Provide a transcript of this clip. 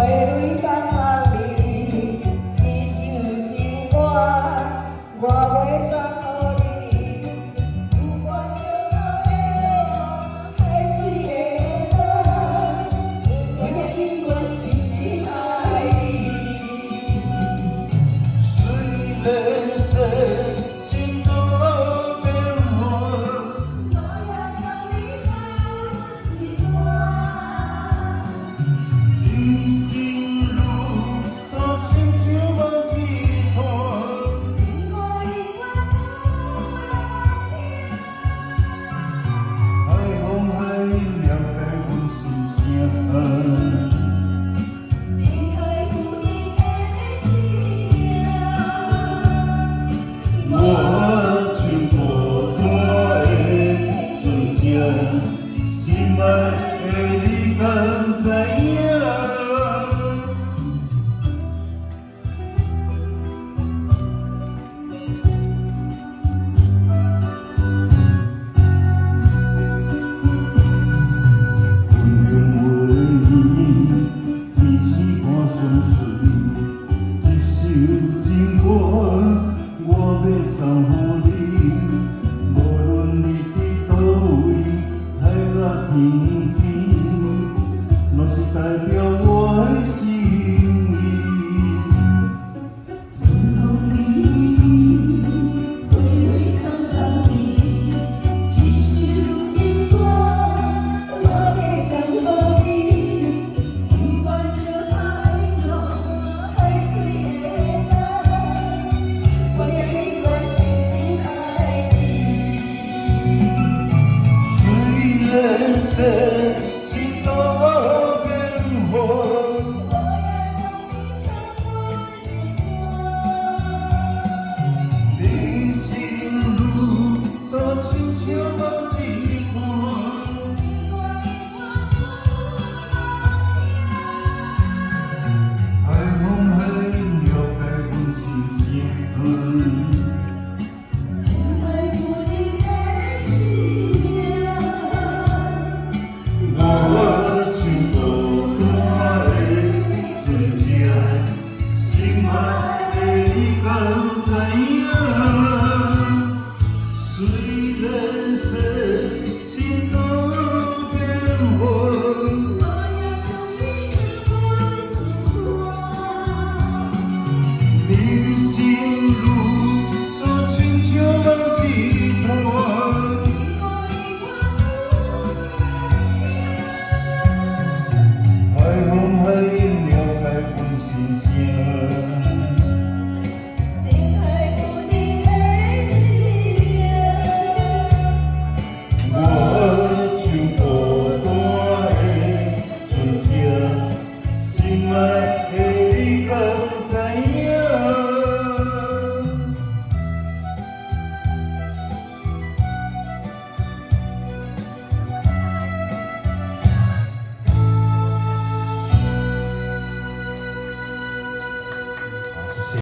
泪双行里，一首情歌，我袂送予你。不管笑口的海水的浪，我也永远真心爱你。虽然世真多变化，我也想你到时我。人生路途亲像梦一段，情歌永远不能停。海风海了解阮心声。情海不离的信仰，我像孤单的船只，心爱的你敢知影？温柔话语，天生看相随，一首情歌，我要送予你。无论你伫倒位，海角天边，拢是代表我的心意。春风雨雨，泪泪双行里，一首情歌，我要送予你。不管这海浪海水的浪，我也永远真心爱你。虽然世真多变化，我也将你看我心窝。人生路途亲像梦一段，情歌永远不能停。海风海了解阮心声。情海不离的信仰，我像孤单的船只，心爱的你敢知影？虽然世真多变化，我也将你看我心窝。人生路途亲像梦一段，情歌永远不能停。海风海了解阮心声。情海不离的信仰，我像孤单的船只，心爱的你敢